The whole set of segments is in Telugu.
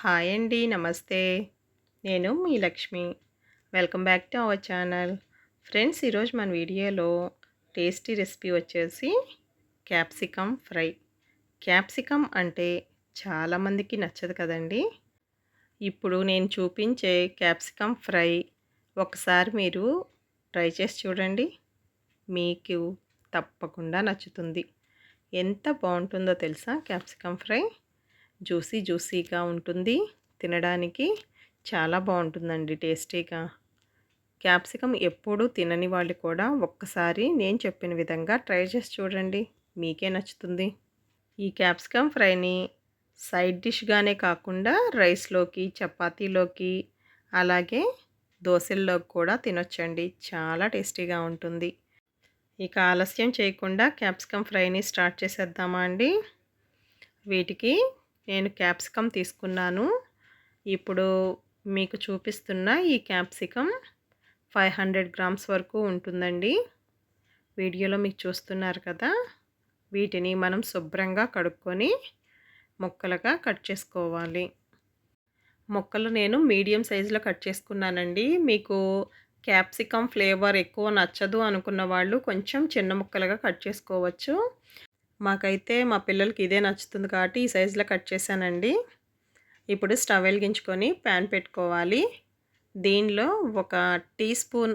హాయ్ అండి. నమస్తే. నేను మీ Lakshmi. Welcome back to our channel. Friends, ఈరోజు మన వీడియోలో టేస్టీ రెసిపీ వచ్చేసి క్యాప్సికమ్ ఫ్రై. క్యాప్సికమ్ అంటే చాలామందికి నచ్చదు కదండీ! ఇప్పుడు నేను చూపించే క్యాప్సికమ్ ఫ్రై ఒకసారి మీరు ట్రై చేసి చూడండి. మీకు తప్పకుండా నచ్చుతుంది. ఎంత బావుంటుందో తెలుసా క్యాప్సికమ్ ఫ్రై? జ్యూసీగా ఉంటుంది. తినడానికి చాలా బావుంటుందండి టేస్టీగా. క్యాప్సికమ్ ఎప్పుడూ తినని వాళ్ళు కూడా ఒక్కసారి నేను చెప్పిన విధంగా ట్రై చేసి చూడండి. మీకే నచ్చుతుంది. ఈ క్యాప్సికమ్ ఫ్రైని సైడ్ డిష్‌గానే కాకుండా రైస్‌లోకి, చపాతీలోకి, అలాగే దోసల్లోకి కూడా తినొచ్చండి. చాలా టేస్టీగా ఉంటుంది. ఇక ఆలస్యం చేయకుండా క్యాప్సికమ్ ఫ్రైని స్టార్ట్ చేసేద్దామా అండి? వీటికి నేను క్యాప్సికమ్ తీసుకున్నాను. ఇప్పుడు మీకు చూపిస్తున్న ఈ క్యాప్సికమ్ 500 గ్రామ్స్ వరకు ఉంటుందండి. వీడియోలో మీకు చూస్తున్నారు కదా! వీటిని మనం శుభ్రంగా కడుక్కొని ముక్కలుగా కట్ చేసుకోవాలి. ముక్కలు నేను మీడియం సైజులో కట్ చేసుకున్నానండి. మీకు క్యాప్సికమ్ ఫ్లేవర్ ఎక్కువ నచ్చదు అనుకున్న వాళ్ళు కొంచెం చిన్న ముక్కలుగా కట్ చేసుకోవచ్చు. మాకైతే మా పిల్లలకి ఇదే నచ్చుతుంది కాబట్టి ఈ సైజులో కట్ చేశానండి. ఇప్పుడు స్టవ్ వెలిగించుకొని ప్యాన్ పెట్టుకోవాలి. దీనిలో ఒక టీ స్పూన్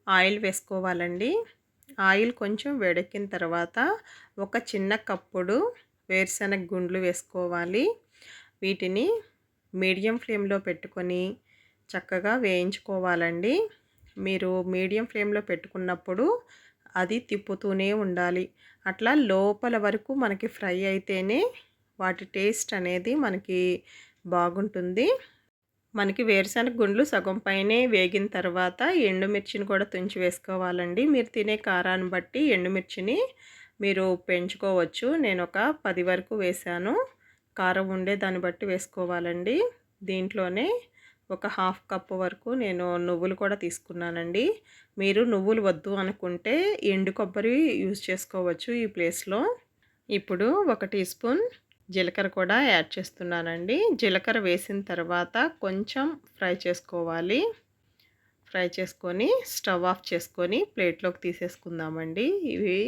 ఆయిల్ వేసుకోవాలండి. ఆయిల్ కొంచెం వేడెక్కిన తర్వాత ఒక చిన్న కప్పుడు వేరుశనగ గుండ్లు వేసుకోవాలి. వీటిని మీడియం ఫ్లేమ్లో పెట్టుకొని చక్కగా వేయించుకోవాలండి. మీరు మీడియం ఫ్లేమ్లో పెట్టుకున్నప్పుడు అది తిప్పుతూనే ఉండాలి. అట్లా లోపల వరకు మనకి ఫ్రై అయితేనే వాటి టేస్ట్ అనేది మనకి బాగుంటుంది. మనకి వేరుశనగ గుండ్లు సగం పైనే వేగిన తర్వాత ఎండుమిర్చిని కూడా తుంచి వేసుకోవాలండి. మీరు తినే కారాన్ని బట్టి ఎండుమిర్చిని మీరు పెంచుకోవచ్చు. నేను ఒక 10 వరకు వేశాను. కారం ఉండే దాన్ని బట్టి వేసుకోవాలండి. దీంట్లోనే ఒక హాఫ్ కప్ వరకు నేను నువ్వులు కూడా తీసుకున్నానండి. మీరు నువ్వులు వద్దు అనుకుంటే ఎండు కొబ్బరి యూజ్ చేసుకోవచ్చు ఈ ప్లేస్లో. ఇప్పుడు ఒక టీ స్పూన్ జీలకర్ర కూడా యాడ్ చేస్తున్నానండి. జీలకర్ర వేసిన తర్వాత కొంచెం ఫ్రై చేసుకోవాలి. ఫ్రై చేసుకొని స్టవ్ ఆఫ్ చేసుకొని ప్లేట్లోకి తీసేసుకుందామండి. ఇవి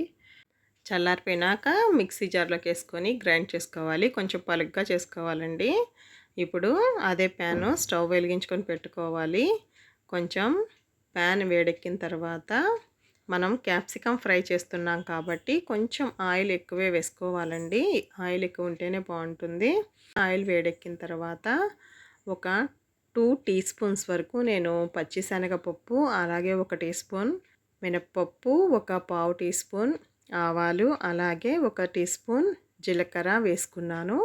చల్లారిపోయినాక మిక్సీ జార్లోకి వేసుకొని గ్రైండ్ చేసుకోవాలి. కొంచెం పలుగ్గా చేసుకోవాలండి. ఇప్పుడు అదే ప్యాను స్టవ్ వెలిగించుకొని పెట్టుకోవాలి. కొంచెం ప్యాన్ వేడెక్కిన తర్వాత మనం క్యాప్సికమ్ ఫ్రై చేస్తున్నాం కాబట్టి కొంచెం ఆయిల్ ఎక్కువే వేసుకోవాలండి. ఆయిల్ ఎక్కువ ఉంటేనే బాగుంటుంది. ఆయిల్ వేడెక్కిన తర్వాత ఒక 2 టీ స్పూన్స్ వరకు నేను పచ్చిశనగపప్పు, అలాగే ఒక టీ స్పూన్ మినప్పప్పు, ఒక పావు టీ స్పూన్ ఆవాలు, అలాగే ఒక టీ స్పూన్ జీలకర్ర వేసుకున్నాను.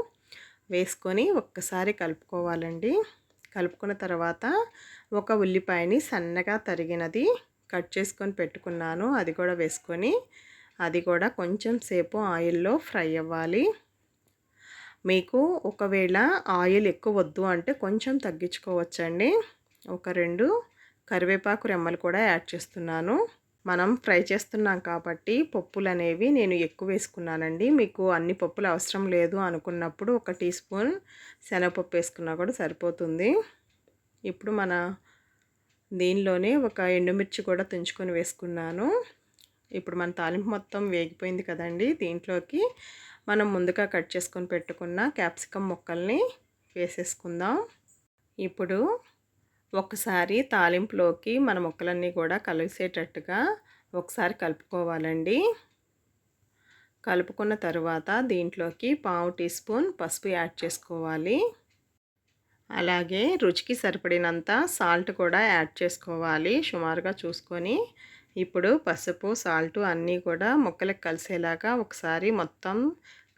వేసుకొని ఒక్కసారి కలుపుకోవాలండి. కలుపుకున్న తర్వాత ఒక ఉల్లిపాయని సన్నగా తరిగినది కట్ చేసుకొని పెట్టుకున్నాను. అది కూడా వేసుకొని అది కూడా కొంచెం సేపు ఆయిల్లో ఫ్రై అవ్వాలి. మీకు ఒకవేళ ఆయిల్ ఎక్కువ వద్దు అంటే కొంచెం తగ్గించుకోవచ్చండి. ఒక 2 కరివేపాకు రెమ్మలు కూడా యాడ్ చేస్తున్నాను. మనం ఫ్రై చేస్తున్నాం కాబట్టి పప్పులు అనేవి నేను ఎక్కువ వేసుకున్నానండి. మీకు అన్ని పప్పులు అవసరం లేదు అనుకున్నప్పుడు ఒక టీ స్పూన్ శనగపప్పు వేసుకున్నా కూడా సరిపోతుంది. ఇప్పుడు మన దీనిలోనే ఒక ఎండుమిర్చి కూడా తుంచుకొని వేసుకున్నాను. ఇప్పుడు మన తాలింపు మొత్తం వేగిపోయింది కదండి. దీంట్లోకి మనం ముందుగా కట్ చేసుకొని పెట్టుకున్న క్యాప్సికమ్ ముక్కల్ని వేసేసుకుందాం. ఇప్పుడు ఒకసారి తాలింపులోకి మన ముక్కలన్నీ కూడా కలిసేటట్టుగా ఒకసారి కలుపుకోవాలండి. కలుపుకున్న తర్వాత దీంట్లోకి పావు టీ స్పూన్ పసుపు యాడ్ చేసుకోవాలి. అలాగే రుచికి సరిపడినంత సాల్ట్ కూడా యాడ్ చేసుకోవాలి సుమారుగా చూసుకొని. ఇప్పుడు పసుపు, సాల్ట్ అన్నీ కూడా ముక్కలకు కలిసేలాగా ఒకసారి మొత్తం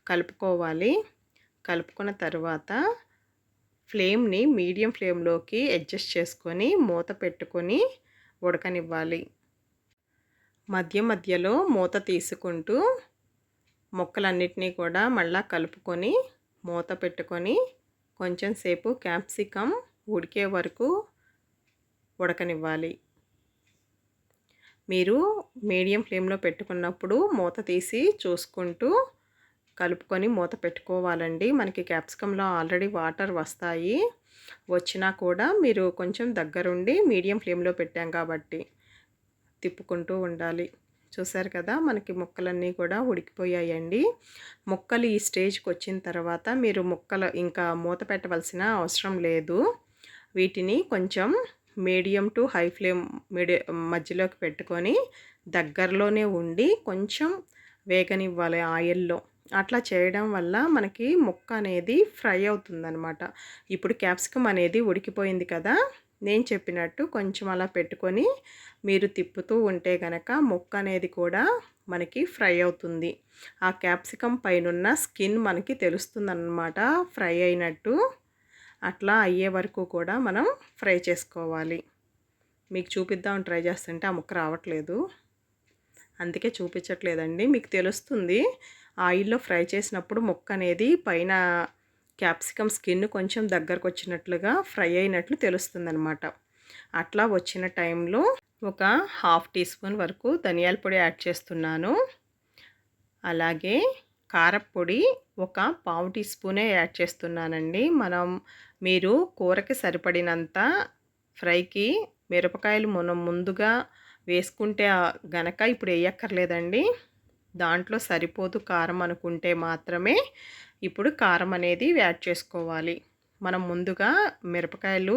కలుపుకోవాలి. కలుపుకున్న తర్వాత ఫ్లేమ్ని మీడియం ఫ్లేమ్లోకి అడ్జస్ట్ చేసుకొని మూత పెట్టుకొని ఉడకనివ్వాలి. మధ్య మధ్యలో మూత తీసుకుంటూ ముక్కలన్నిటినీ కూడా మళ్ళా కలుపుకొని మూత పెట్టుకొని కొంచెం సేపు క్యాప్సికమ్ ఉడికే వరకు ఉడకనివ్వాలి. మీరు మీడియం ఫ్లేమ్లో పెట్టుకున్నప్పుడు మూత తీసి చూసుకుంటూ కలుపుకొని మూత పెట్టుకోవాలండి. మనకి క్యాప్సికంలో ఆల్రెడీ వాటర్ వస్తాయి. వచ్చినా కూడా మీరు కొంచెం దగ్గరుండి మీడియం ఫ్లేమ్‌లో పెట్టాం కాబట్టి తిప్పుకుంటూ ఉండాలి. చూసారు కదా! మనకి ముక్కలన్నీ కూడా ఉడికిపోయాయండి. ముక్కలు ఈ స్టేజ్‌కొచ్చిన తర్వాత మీరు ముక్కలు ఇంకా మూత పెట్టవలసిన అవసరం లేదు. వీటిని కొంచెం మీడియం టు హై ఫ్లేమ్ మధ్యలోకి పెట్టుకొని దగ్గరలోనే ఉండి కొంచెం వేగనివ్వాలి ఆయిల్‌లో. అట్లా చేయడం వల్ల మనకి ముక్క అనేది ఫ్రై అవుతుందనమాట. ఇప్పుడు క్యాప్సికమ్ అనేది ఉడికిపోయింది కదా! నేను చెప్పినట్టు కొంచెం అలా పెట్టుకొని మీరు తిప్పుతూ ఉంటే గనక ముక్క అనేది కూడా మనకి ఫ్రై అవుతుంది. ఆ క్యాప్సికమ్ పైనున్న స్కిన్ మనకి తెలుస్తుందనమాట ఫ్రై అయినట్టు. అట్లా అయ్యే వరకు కూడా మనం ఫ్రై చేసుకోవాలి. మీకు చూపిద్దామని ట్రై చేస్తుంటే ఆ ముక్క రావట్లేదు. అందుకే చూపించట్లేదండి. మీకు తెలుస్తుంది. ఆయిల్‌లో ఫ్రై చేసినప్పుడు ముక్క అనేది పైన క్యాప్సికమ్ స్కిన్ కొంచెం దగ్గరకొచ్చినట్లుగా ఫ్రై అయినట్లు తెలుస్తుందనమాట. అట్లా వచ్చిన టైంలో ఒక హాఫ్ టీ స్పూన్ వరకు ధనియాల పొడి యాడ్ చేస్తున్నాను. అలాగే కారప్పొడి ఒక పావు టీ స్పూనే యాడ్ చేస్తున్నానండి. మీరు కూరకి సరిపడినంత ఫ్రైకి మిరపకాయలు మనం ముందుగా వేసుకుంటే గనక ఇప్పుడు వేయక్కర్లేదండి. దాంట్లో సరిపోదు కారం అనుకుంటే మాత్రమే ఇప్పుడు కారం అనేది యాడ్ చేసుకోవాలి. మనం ముందుగా మిరపకాయలు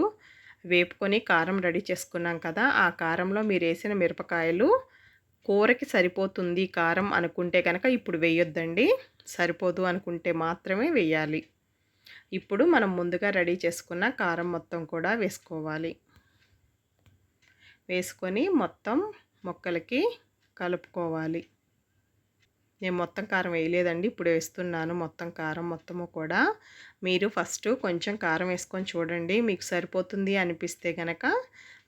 వేపుకొని కారం రెడీ చేసుకున్నాం కదా! ఆ కారంలో మీరేసిన మిరపకాయలు కూరకి సరిపోతుంది కారం అనుకుంటే కనుక ఇప్పుడు వేయొద్దండి. సరిపోదు అనుకుంటే మాత్రమే వేయాలి. ఇప్పుడు మనం ముందుగా రెడీ చేసుకున్న కారం మొత్తం కూడా వేసుకోవాలి. వేసుకొని మొత్తం ముక్కలకి కలుపుకోవాలి. నేను మొత్తం కారం వేయలేదండి. ఇప్పుడు వేస్తున్నాను మొత్తం కారం మొత్తము కూడా. మీరు ఫస్ట్ కొంచెం కారం వేసుకొని చూడండి. మీకు సరిపోతుంది అనిపిస్తే గనక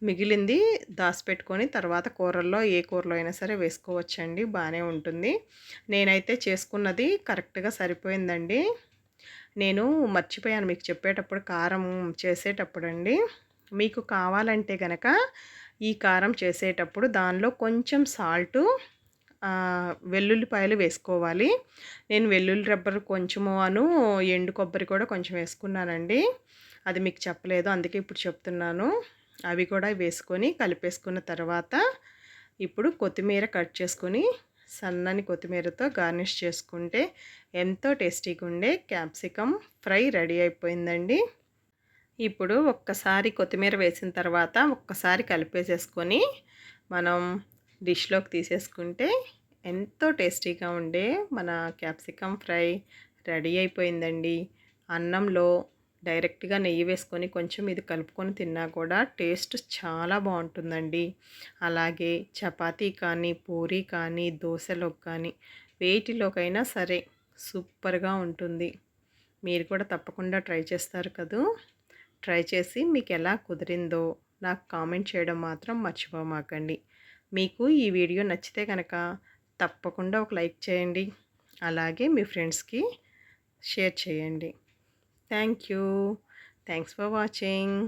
మిగిలింది దాచిపెట్టుకొని తర్వాత కూరల్లో ఏ కూరలో అయినా సరే వేసుకోవచ్చండి. బాగానే ఉంటుంది. నేనైతే చేసుకున్నది కరెక్ట్‌గా సరిపోయిందండి. నేను మర్చిపోయాను మీకు చెప్పేటప్పుడు కారం చేసేటప్పుడండి. మీకు కావాలంటే గనక ఈ కారం చేసేటప్పుడు దానిలో కొంచెం సాల్టు వెల్లుల్లిపాయలు వేసుకోవాలి. నేను వెల్లుల్లి రబ్బరు కొంచెము ఎండు కొబ్బరి కూడా కొంచెం వేసుకున్నానండి. అది మీకు చెప్పలేదు. అందుకే ఇప్పుడు చెప్తున్నాను. అవి కూడా వేసుకొని కలిపేసుకున్న తర్వాత ఇప్పుడు కొత్తిమీర కట్ చేసుకొని సన్నని కొత్తిమీరతో గార్నిష్ చేసుకుంటే ఎంతో టేస్టీగా ఉండే క్యాప్సికమ్ ఫ్రై రెడీ అయిపోయిందండి. ఇప్పుడు ఒక్కసారి కొత్తిమీర వేసిన తర్వాత ఒక్కసారి కలిపేసేసుకొని మనం డిష్‌లోకి తీసేసుకుంటే ఎంతో టేస్టీగా ఉండే మన క్యాప్సికమ్ ఫ్రై రెడీ అయిపోయిందండి. అన్నంలో డైరెక్ట్‌గా నెయ్యి వేసుకొని కొంచెం ఇది కలుపుకొని తిన్నా కూడా టేస్ట్ చాలా బావుంటుందండి. అలాగే చపాతీ కానీ, పూరీ కానీ, దోసలోకి కానీ వేటిలోకైనా సరే సూపర్‌గా ఉంటుంది. మీరు కూడా తప్పకుండా ట్రై చేస్తారు కదూ! ట్రై చేసి మీకు ఎలా కుదిరిందో నాకు కామెంట్ చేయడం మాత్రం మర్చిపోమాకండి. మీకు ఈ వీడియో నచ్చితే కనుక తప్పకుండా ఒక లైక్ చేయండి. అలాగే మీ ఫ్రెండ్స్‌కి షేర్ చేయండి. Thank you. Thanks for watching.